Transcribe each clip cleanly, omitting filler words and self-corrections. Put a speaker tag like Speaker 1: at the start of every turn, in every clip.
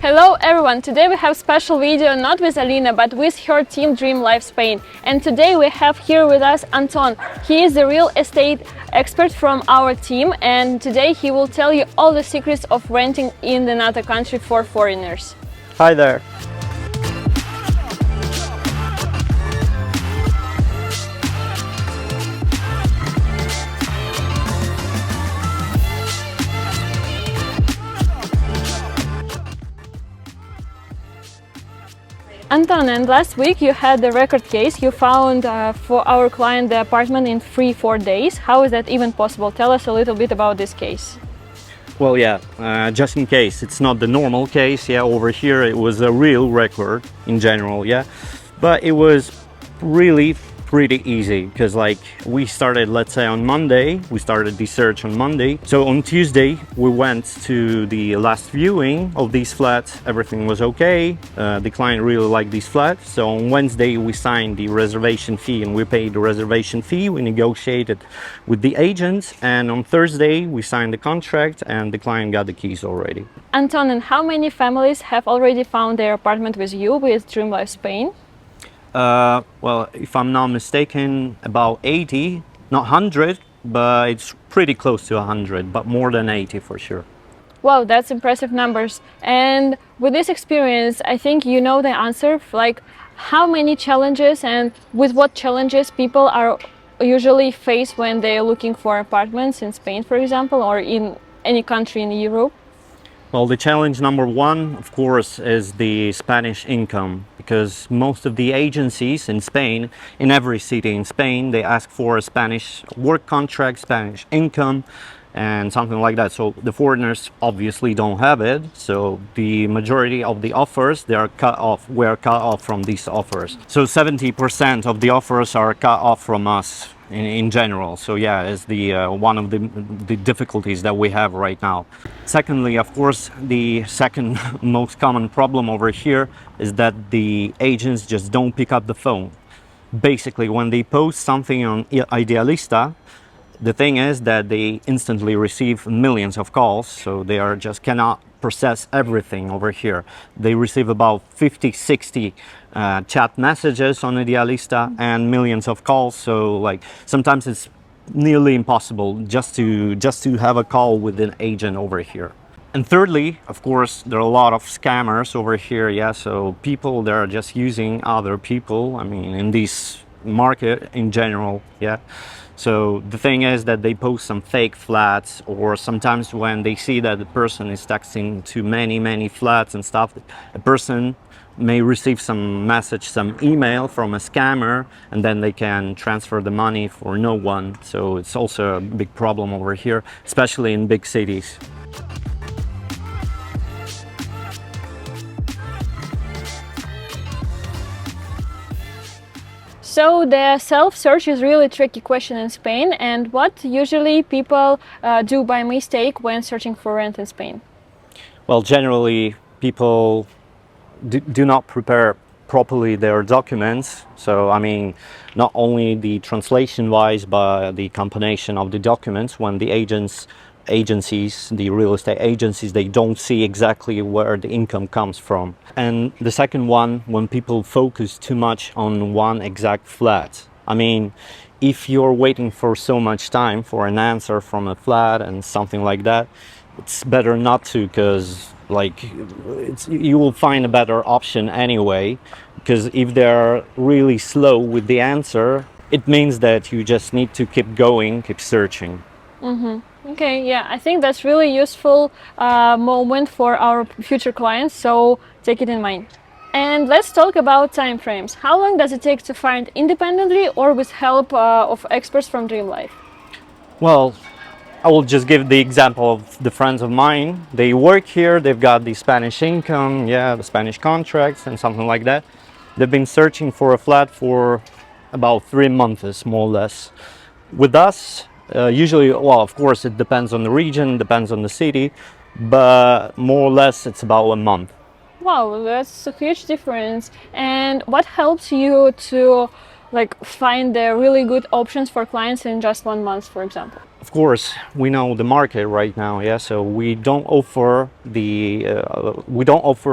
Speaker 1: Hello everyone! Today we have a special video not with Alina but with her team DreamLife Spain. And today we have here with us Anton. He is the real estate expert from our team, and today he will tell you all the secrets of renting in another country for foreigners.
Speaker 2: Hi there!
Speaker 1: Anton, and last week you had the record case. You found for our client the apartment in 3-4 days. How is that even possible? Tell us a little bit about this case.
Speaker 2: Well, yeah, just in case it's not the normal case, yeah, over here it was a real record in general, yeah, but it was really pretty easy because like we started, let's say on Monday, we started the search on Monday. So on Tuesday we went to the last viewing of these flats. Everything was okay. The client really liked these flats. So on Wednesday we signed the reservation fee and we paid the reservation fee. We negotiated with the agent, and on Thursday we signed the contract and the client got the keys already.
Speaker 1: Anton, and how many families have already found their apartment with you with DreamLife Spain?
Speaker 2: Well, if I'm not mistaken, about 80, not 100, but it's pretty close to 100, but more than 80 for sure.
Speaker 1: Wow, that's impressive numbers. And with this experience, I think you know the answer, like how many challenges and with what challenges people are usually faced when they're looking for apartments in Spain, for example, or in any country in Europe.
Speaker 2: Well, the challenge number one, of course, is the Spanish income, because most of the agencies in Spain, in every city in Spain, they ask for a Spanish work contract, Spanish income, and something like that. So the foreigners obviously don't have it. So the majority of the offers, they are cut off. We are cut off from these offers. So 70% of the offers are cut off from us in general. So yeah, it's the one of the difficulties that we have right now. Secondly, of course, the second most common problem over here is that the agents just don't pick up the phone. Basically, when they post something on Idealista, the thing is that they instantly receive millions of calls, so they are just cannot process everything over here. They receive about 50-60 chat messages on Idealista and millions of calls, so like sometimes it's nearly impossible just to have a call with an agent over here. And thirdly, of course, there are a lot of scammers over here, yeah, so people that are just using other people, I mean, in this market in general, yeah. So the thing is that they post some fake flats, or sometimes when they see that the person is texting to many flats and stuff, a person may receive some message, some email from a scammer, and then they can transfer the money for no one. So it's also a big problem over here, especially in big cities.
Speaker 1: So the self-search is really a tricky question in Spain, and what usually people do by mistake when searching for rent in Spain?
Speaker 2: Well, generally people do not prepare properly their documents. So I mean, not only the translation wise, but the combination of the documents. When the agencies, the real estate agencies, they don't see exactly where the income comes from. And the second one, when people focus too much on one exact flat. I mean, if you're waiting for so much time for an answer from a flat and something like that, it's better not to, because like you will find a better option anyway, because if they're really slow with the answer, it means that you just need to keep going, keep searching.
Speaker 1: Okay, yeah, I think that's really useful moment for our future clients, so take it in mind. And let's talk about time frames. How long does it take to find independently or with help of experts from DreamLife?
Speaker 2: Well, I will just give the example of the friends of mine. They work here, they've got the Spanish income, yeah, the Spanish contracts and something like that. They've been searching for a flat for about 3 months, more or less. With us, usually, well, of course, it depends on the region, depends on the city, but more or less it's about a month.
Speaker 1: Wow, that's a huge difference. And what helps you to like find the really good options for clients in just 1 month, for example?
Speaker 2: of course, we know the market right now, yeah. So we don't offer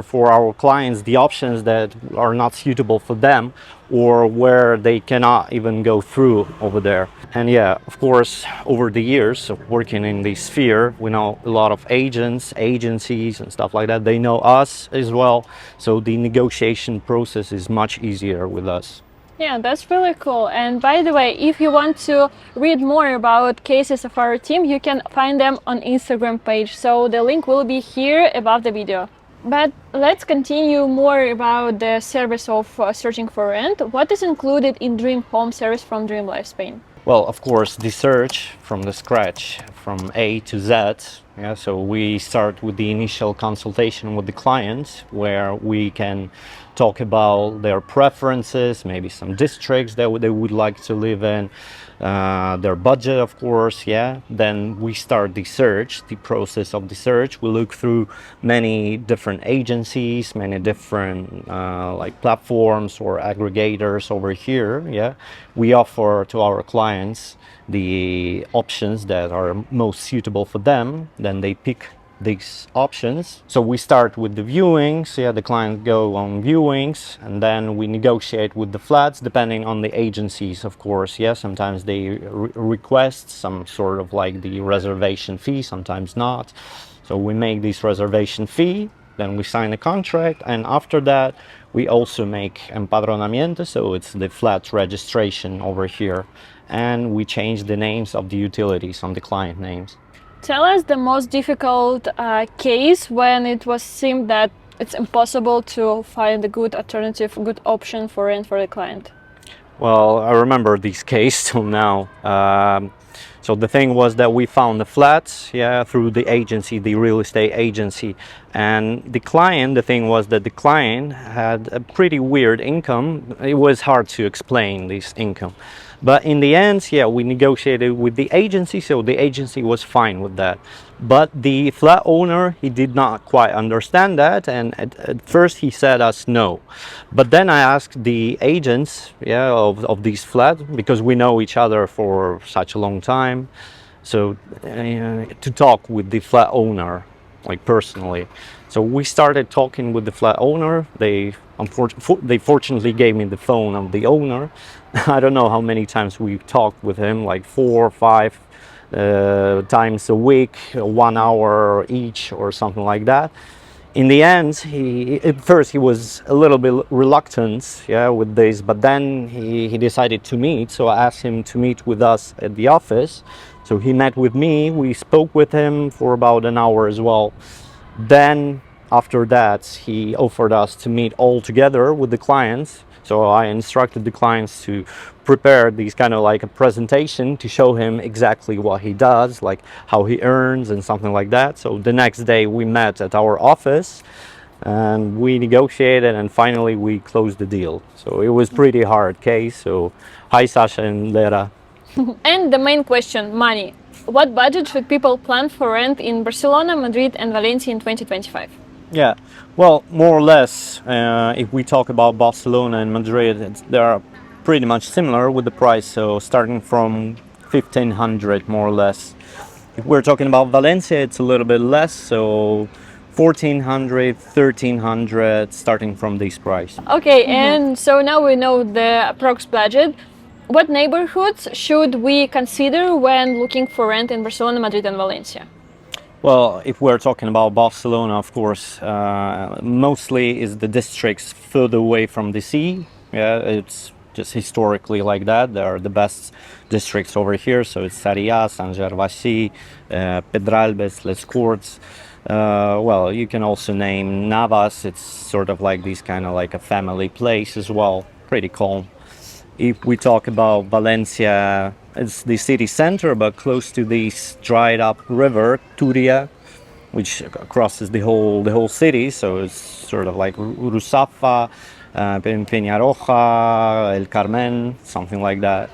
Speaker 2: for our clients the options that are not suitable for them, or where they cannot even go through over there. And yeah, of course, over the years of working in this sphere, we know a lot of agents, agencies, and stuff like that. They know us as well, so the negotiation process is much easier with us.
Speaker 1: Yeah, that's really cool. And by the way, if you want to read more about cases of our team, you can find them on Instagram page. So the link will be here above the video. But let's continue more about the service of searching for rent. What is included in Dream Home service from DreamLife Spain?
Speaker 2: Well, of course, the search from the scratch, from A to Z. Yeah, so we start with the initial consultation with the client, where we can talk about their preferences, maybe some districts that they would like to live in, their budget, of course. Yeah, then we start the search, the process of the search. We look through many different agencies, many different like platforms or aggregators over here. Yeah, we offer to our clients the options that are most suitable for them. Then they pick these options. So we start with the viewings. Yeah, the client go on viewings, and then we negotiate with the flats depending on the agencies, of course. Yeah, sometimes they request some sort of like the reservation fee, sometimes not. So we make this reservation fee, then we sign a contract, and after that we also make empadronamiento, so it's the flat registration over here, and we change the names of the utilities on the client names.
Speaker 1: Tell us the most difficult case when it was seemed that it's impossible to find a good alternative, good option for rent for the client.
Speaker 2: Well, I remember this case till now. So the thing was that we found the flats, yeah, through the agency, the real estate agency, and the thing was that the client had a pretty weird income. It was hard to explain this income, but in the end, yeah, we negotiated with the agency, so the agency was fine with that. But the flat owner, he did not quite understand that, and at first he said us no. But then I asked the agents, yeah, of these flats, because we know each other for such a long time, so to talk with the flat owner, like personally. So we started talking with the flat owner. They fortunately gave me the phone of the owner. I don't know how many times we talked with him, like 4 or 5 times a week, 1 hour each or something like that. In the end, at first he was a little bit reluctant, yeah, with this, but then he decided to meet. So I asked him to meet with us at the office. So he met with me. We spoke with him for about an hour as well. Then after that, he offered us to meet all together with the clients. So I instructed the clients to prepare these kind of like a presentation to show him exactly what he does, like how he earns and something like that. So the next day we met at our office and we negotiated, and finally we closed the deal. So it was pretty hard case. So hi Sasha and Lera.
Speaker 1: And the main question, money. What budget should people plan for rent in Barcelona, Madrid and Valencia in 2025?
Speaker 2: Yeah, well, more or less, if we talk about Barcelona and Madrid, they are pretty much similar with the price, so starting from 1,500 more or less. If we're talking about Valencia, it's a little bit less, so 1,400, 1,300, starting from this price.
Speaker 1: Okay, and so now we know the approx budget. What neighborhoods should we consider when looking for rent in Barcelona, Madrid and Valencia?
Speaker 2: Well, if we're talking about Barcelona, of course, mostly is the districts further away from the sea. Yeah, it's just historically like that. They are the best districts over here. So it's Sarrià, Sant Gervasi, Pedralbes, Les Corts. Well, you can also name Navas. It's sort of like this kind of like a family place as well. Pretty calm. If we talk about Valencia, it's the city center, but close to this dried up river, Turia, which crosses the whole city. So it's sort of like Rusafa, Peñaroja, El Carmen, something like that.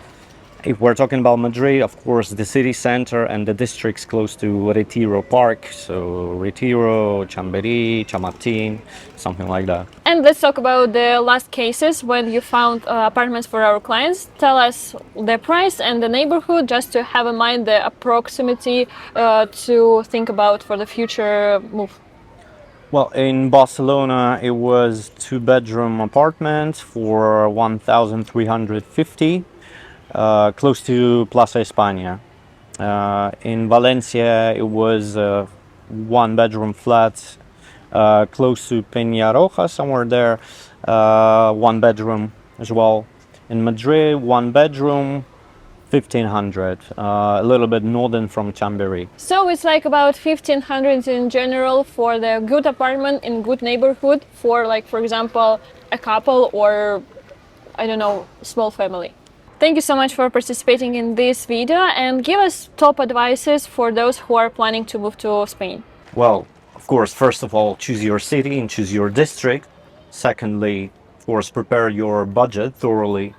Speaker 2: If we're talking about Madrid, of course, the city center and the districts close to Retiro Park, so Retiro, Chamberí, Chamartín, something like that.
Speaker 1: And let's talk about the last cases when you found apartments for our clients. Tell us the price and the neighborhood, just to have in mind the approximity to think about for the future move.
Speaker 2: Well, in Barcelona, it was 2-bedroom apartment for 1,350, close to Plaza España. In Valencia, it was a 1-bedroom flat, close to Peñaroja, somewhere there, 1-bedroom as well. In Madrid, 1-bedroom, 1,500, a little bit northern from Chamberí.
Speaker 1: So it's like about 1,500 in general for the good apartment in good neighborhood for, like, for example, a couple or, I don't know, small family. Thank you so much for participating in this video, and give us top advices for those who are planning to move to Spain.
Speaker 2: Well, of course, first of all, choose your city and choose your district. Secondly, of course, prepare your budget thoroughly.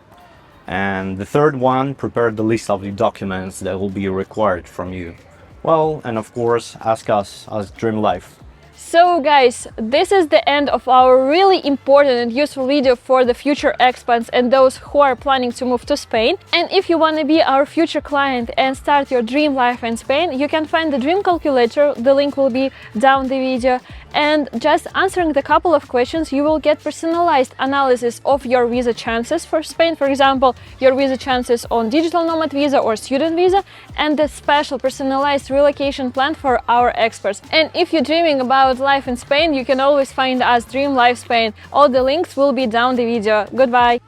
Speaker 2: And the third one, prepare the list of the documents that will be required from you. Well, and of course, ask us as DreamLife.
Speaker 1: So guys, this is the end of our really important and useful video for the future expats and those who are planning to move to Spain. And if you want to be our future client and start your dream life in Spain, you can find the dream calculator. The link will be down the video. And just answering the couple of questions, you will get personalized analysis of your visa chances for Spain. For example, your visa chances on digital nomad visa or student visa, and the special personalized relocation plan for our experts. And if you're dreaming about life in Spain, you can always find us DreamLife Spain. All the links will be down the video. Goodbye.